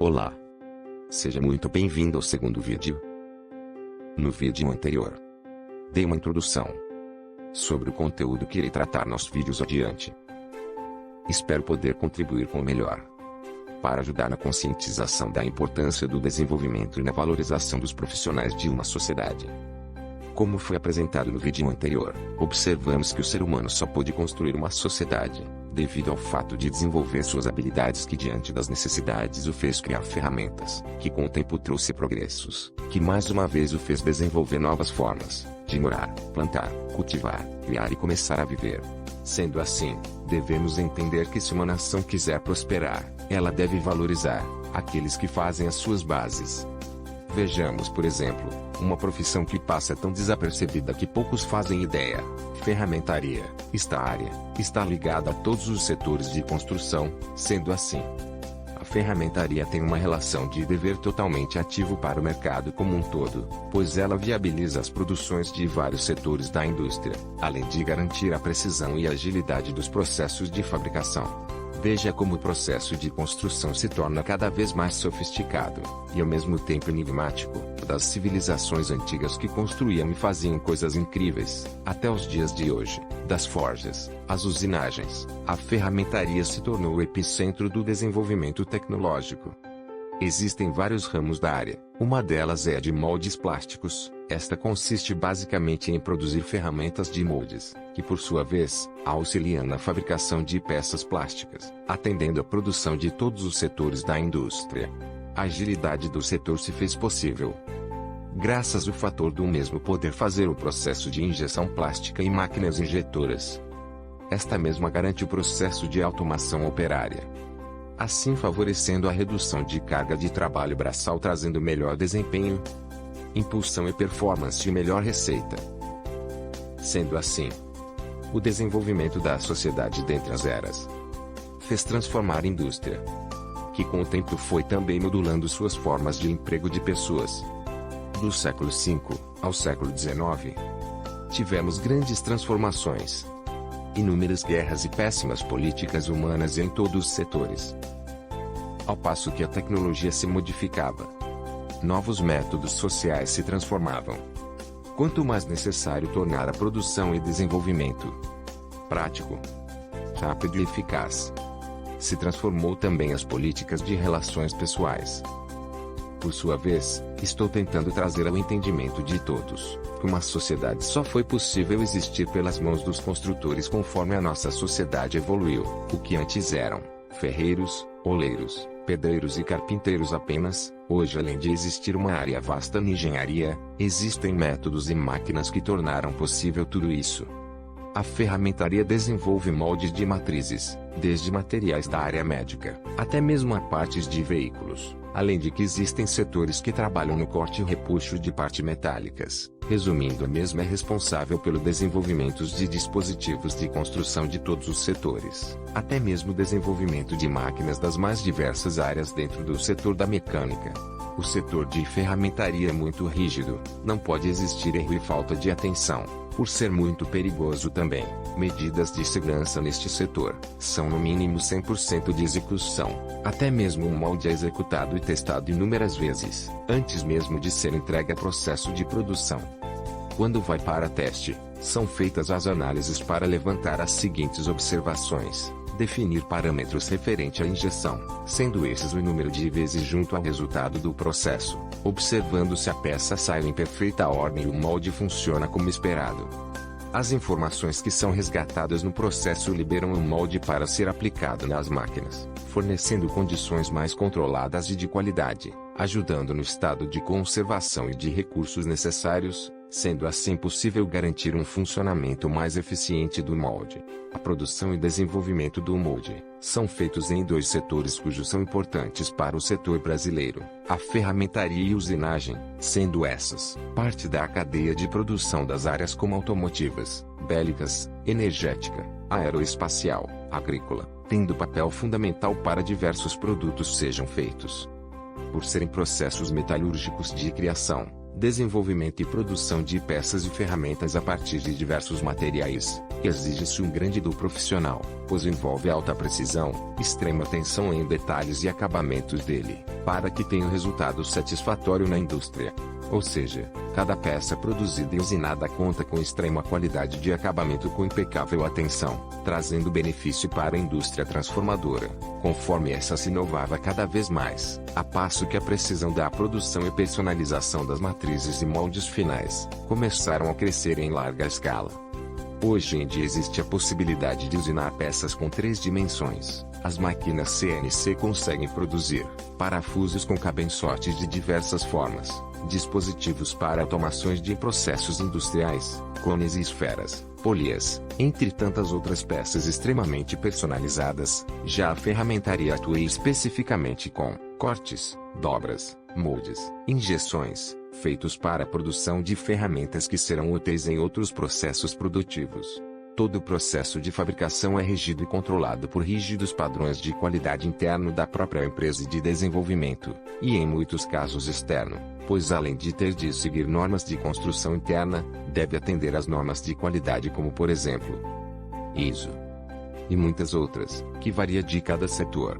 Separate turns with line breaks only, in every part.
Olá! Seja muito bem-vindo ao segundo vídeo. No vídeo anterior, dei uma introdução sobre o conteúdo que irei tratar nos vídeos adiante. Espero poder contribuir com o melhor para ajudar na conscientização da importância do desenvolvimento e na valorização dos profissionais de uma sociedade. Como foi apresentado no vídeo anterior, observamos que o ser humano só pôde construir uma sociedade devido ao fato de desenvolver suas habilidades que diante das necessidades o fez criar ferramentas, que com o tempo trouxe progressos, que mais uma vez o fez desenvolver novas formas de morar, plantar, cultivar, criar e começar a viver. Sendo assim, devemos entender que se uma nação quiser prosperar, ela deve valorizar aqueles que fazem as suas bases. Vejamos, por exemplo, uma profissão que passa tão desapercebida que poucos fazem ideia. Ferramentaria. Esta área está ligada a todos os setores de construção, sendo assim, a ferramentaria tem uma relação de dever totalmente ativo para o mercado como um todo, pois ela viabiliza as produções de vários setores da indústria, além de garantir a precisão e agilidade dos processos de fabricação. Veja como o processo de construção se torna cada vez mais sofisticado, e ao mesmo tempo enigmático, das civilizações antigas que construíam e faziam coisas incríveis, até os dias de hoje, das forjas, às usinagens, a ferramentaria se tornou o epicentro do desenvolvimento tecnológico. Existem vários ramos da área, uma delas é a de moldes plásticos. Esta consiste basicamente em produzir ferramentas de moldes, que por sua vez, auxiliam na fabricação de peças plásticas, atendendo à produção de todos os setores da indústria. A agilidade do setor se fez possível graças ao fator do mesmo poder fazer o processo de injeção plástica em máquinas injetoras. Esta mesma garante o processo de automação operária, assim favorecendo a redução de carga de trabalho braçal, trazendo melhor desempenho, impulsão e performance e melhor receita. Sendo assim, o desenvolvimento da sociedade dentre as eras fez transformar a indústria, que com o tempo foi também modulando suas formas de emprego de pessoas. Do século V ao século XIX, tivemos grandes transformações, inúmeras guerras e péssimas políticas humanas em todos os setores. Ao passo que a tecnologia se modificava, novos métodos sociais se transformavam. Quanto mais necessário tornar a produção e desenvolvimento prático, rápido e eficaz, se transformou também as políticas de relações pessoais. Por sua vez, estou tentando trazer ao entendimento de todos que uma sociedade só foi possível existir pelas mãos dos construtores conforme a nossa sociedade evoluiu. O que antes eram ferreiros, oleiros, pedreiros e carpinteiros apenas, hoje, além de existir uma área vasta na engenharia, existem métodos e máquinas que tornaram possível tudo isso. A ferramentaria desenvolve moldes de matrizes, desde materiais da área médica, até mesmo a partes de veículos, além de que existem setores que trabalham no corte e repuxo de partes metálicas. Resumindo, a mesma é responsável pelo desenvolvimento de dispositivos de construção de todos os setores, até mesmo o desenvolvimento de máquinas das mais diversas áreas dentro do setor da mecânica. O setor de ferramentaria é muito rígido, não pode existir erro e falta de atenção, por ser muito perigoso também. Medidas de segurança neste setor são no mínimo 100% de execução. Até mesmo um molde é executado e testado inúmeras vezes, antes mesmo de ser entregue a processo de produção. Quando vai para teste, são feitas as análises para levantar as seguintes observações: definir parâmetros referente à injeção, sendo esses o número de vezes junto ao resultado do processo, observando se a peça saiu em perfeita ordem e o molde funciona como esperado. As informações que são resgatadas no processo liberam o molde para ser aplicado nas máquinas, fornecendo condições mais controladas e de qualidade, ajudando no estado de conservação e de recursos necessários, sendo assim possível garantir um funcionamento mais eficiente do molde. A produção e desenvolvimento do molde são feitos em dois setores cujos são importantes para o setor brasileiro: a ferramentaria e usinagem, sendo essas parte da cadeia de produção das áreas como automotivas, bélicas, energética, aeroespacial, agrícola, tendo papel fundamental para diversos produtos sejam feitos. Por serem processos metalúrgicos de criação, desenvolvimento e produção de peças e ferramentas a partir de diversos materiais. Exige-se um grande do profissional, pois envolve alta precisão, extrema atenção em detalhes e acabamentos dele, para que tenha um resultado satisfatório na indústria. Ou seja, cada peça produzida e usinada conta com extrema qualidade de acabamento com impecável atenção, trazendo benefício para a indústria transformadora, conforme essa se inovava cada vez mais, a passo que a precisão da produção e personalização das matrizes e moldes finais começaram a crescer em larga escala. Hoje em dia existe a possibilidade de usinar peças com 3 dimensões. As máquinas CNC conseguem produzir parafusos com cabeçotes de diversas formas, dispositivos para automações de processos industriais, cones e esferas, polias, entre tantas outras peças extremamente personalizadas. Já a ferramentaria atua especificamente com cortes, dobras, moldes, injeções, feitos para a produção de ferramentas que serão úteis em outros processos produtivos. Todo o processo de fabricação é regido e controlado por rígidos padrões de qualidade interno da própria empresa e de desenvolvimento, e em muitos casos externo, pois além de ter de seguir normas de construção interna, deve atender às normas de qualidade como por exemplo ISO e muitas outras, que varia de cada setor.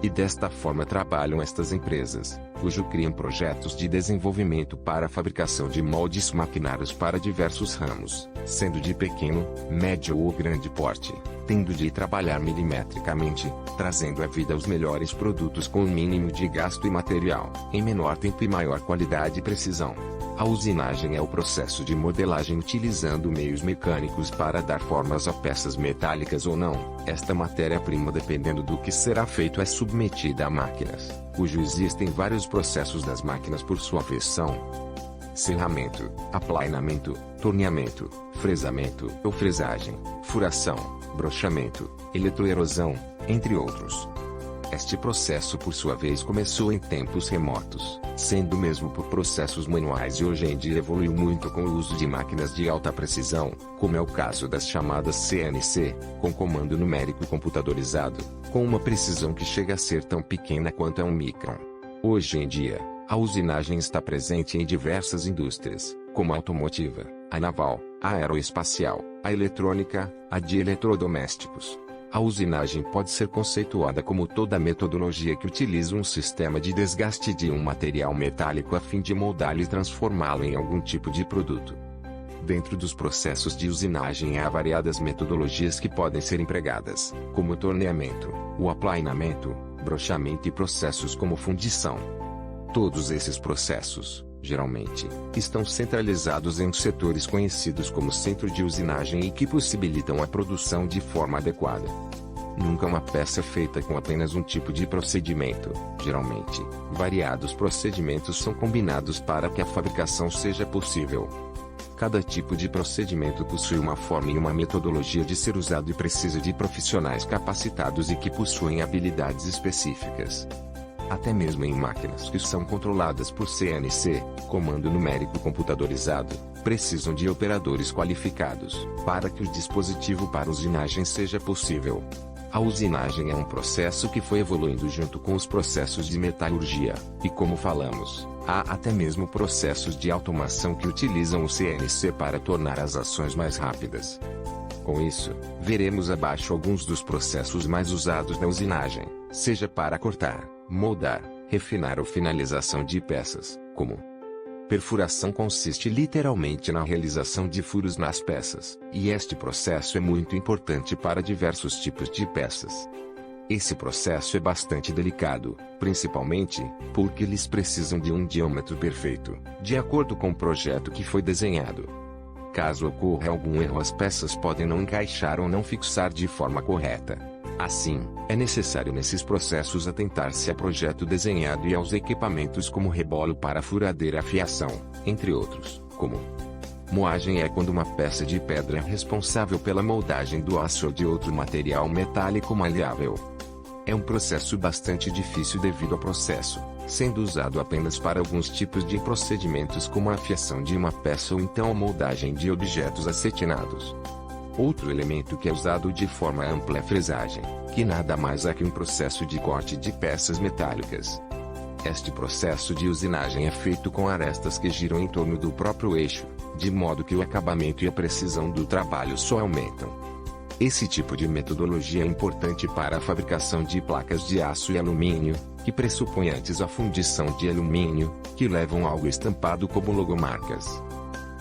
E desta forma trabalham estas empresas, cujo criam projetos de desenvolvimento para a fabricação de moldes maquinários para diversos ramos, sendo de pequeno, médio ou grande porte, tendo de trabalhar milimetricamente, trazendo à vida os melhores produtos com o mínimo de gasto e material, em menor tempo e maior qualidade e precisão. A usinagem é o processo de modelagem utilizando meios mecânicos para dar formas a peças metálicas ou não. Esta matéria-prima, dependendo do que será feito, é submetida a máquinas, cujo existem vários processos das máquinas por sua vez são serramento, aplainamento, torneamento, fresamento ou fresagem, furação, brochamento, eletroerosão, entre outros. Este processo por sua vez começou em tempos remotos, sendo mesmo por processos manuais e hoje em dia evoluiu muito com o uso de máquinas de alta precisão, como é o caso das chamadas CNC, com comando numérico computadorizado, com uma precisão que chega a ser tão pequena quanto é um micron. Hoje em dia, a usinagem está presente em diversas indústrias, como a automotiva, a naval, a aeroespacial, a eletrônica, a de eletrodomésticos. A usinagem pode ser conceituada como toda a metodologia que utiliza um sistema de desgaste de um material metálico a fim de moldá-lo e transformá-lo em algum tipo de produto. Dentro dos processos de usinagem há variadas metodologias que podem ser empregadas, como o torneamento, o aplainamento, brochamento e processos como fundição. Todos esses processos, geralmente, estão centralizados em setores conhecidos como centro de usinagem e que possibilitam a produção de forma adequada. Nunca uma peça feita com apenas um tipo de procedimento. Geralmente, variados procedimentos são combinados para que a fabricação seja possível. Cada tipo de procedimento possui uma forma e uma metodologia de ser usado e precisa de profissionais capacitados e que possuem habilidades específicas. Até mesmo em máquinas que são controladas por CNC, comando numérico computadorizado, precisam de operadores qualificados, para que o dispositivo para usinagem seja possível. A usinagem é um processo que foi evoluindo junto com os processos de metalurgia, e como falamos, há até mesmo processos de automação que utilizam o CNC para tornar as ações mais rápidas. Com isso, veremos abaixo alguns dos processos mais usados na usinagem, seja para cortar, moldar, refinar ou finalização de peças, como perfuração consiste literalmente na realização de furos nas peças, e este processo é muito importante para diversos tipos de peças. Esse processo é bastante delicado, principalmente porque eles precisam de um diâmetro perfeito, de acordo com o projeto que foi desenhado. Caso ocorra algum erro, as peças podem não encaixar ou não fixar de forma correta. Assim, é necessário nesses processos atentar-se ao projeto desenhado e aos equipamentos como rebolo para furadeira e afiação, entre outros, como moagem é quando uma peça de pedra é responsável pela moldagem do aço ou de outro material metálico maleável. É um processo bastante difícil devido ao processo, sendo usado apenas para alguns tipos de procedimentos como a afiação de uma peça ou então a moldagem de objetos acetinados. Outro elemento que é usado de forma ampla é a fresagem, que nada mais é que um processo de corte de peças metálicas. Este processo de usinagem é feito com arestas que giram em torno do próprio eixo, de modo que o acabamento e a precisão do trabalho só aumentam. Esse tipo de metodologia é importante para a fabricação de placas de aço e alumínio, que pressupõe antes a fundição de alumínio, que levam algo estampado como logomarcas.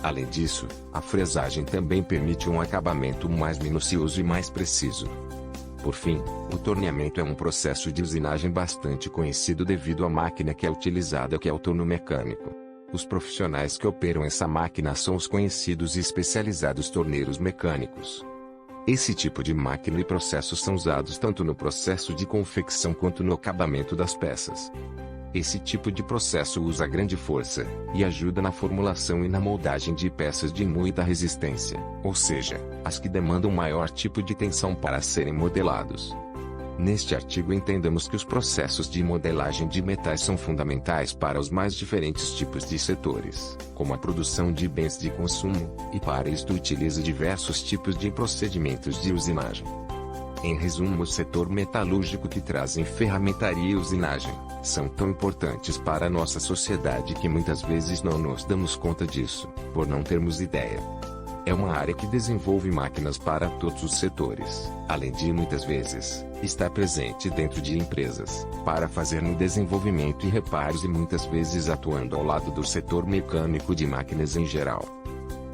Além disso, a fresagem também permite um acabamento mais minucioso e mais preciso. Por fim, o torneamento é um processo de usinagem bastante conhecido devido à máquina que é utilizada, que é o torno mecânico. Os profissionais que operam essa máquina são os conhecidos e especializados torneiros mecânicos. Esse tipo de máquina e processos são usados tanto no processo de confecção quanto no acabamento das peças. Esse tipo de processo usa grande força, e ajuda na formulação e na moldagem de peças de muita resistência, ou seja, as que demandam maior tipo de tensão para serem modelados. Neste artigo entendemos que os processos de modelagem de metais são fundamentais para os mais diferentes tipos de setores, como a produção de bens de consumo, e para isto utiliza diversos tipos de procedimentos de usinagem. Em resumo, o setor metalúrgico que trazem ferramentaria e usinagem, são tão importantes para a nossa sociedade que muitas vezes não nos damos conta disso, por não termos ideia. É uma área que desenvolve máquinas para todos os setores, além de muitas vezes, estar presente dentro de empresas, para fazer no desenvolvimento e reparos e muitas vezes atuando ao lado do setor mecânico de máquinas em geral.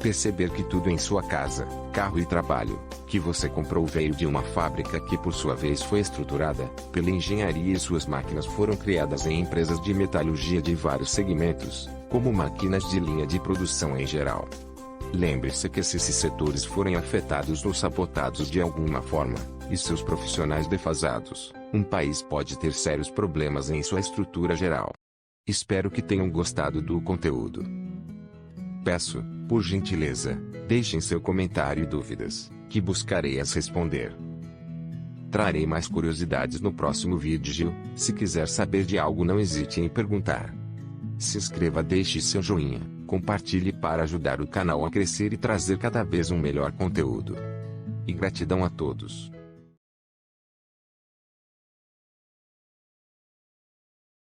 Perceber que tudo em sua casa, carro e trabalho, que você comprou veio de uma fábrica que por sua vez foi estruturada pela engenharia e suas máquinas foram criadas em empresas de metalurgia de vários segmentos, como máquinas de linha de produção em geral. Lembre-se que se esses setores forem afetados ou sabotados de alguma forma, e seus profissionais defasados, um país pode ter sérios problemas em sua estrutura geral. Espero que tenham gostado do conteúdo. Peço, por gentileza, deixem seu comentário e dúvidas, que buscarei as responder. Trarei mais curiosidades no próximo vídeo. Se quiser saber de algo, não hesite em perguntar. Se inscreva, deixe seu joinha, compartilhe para ajudar o canal a crescer e trazer cada vez um melhor conteúdo. E gratidão a todos.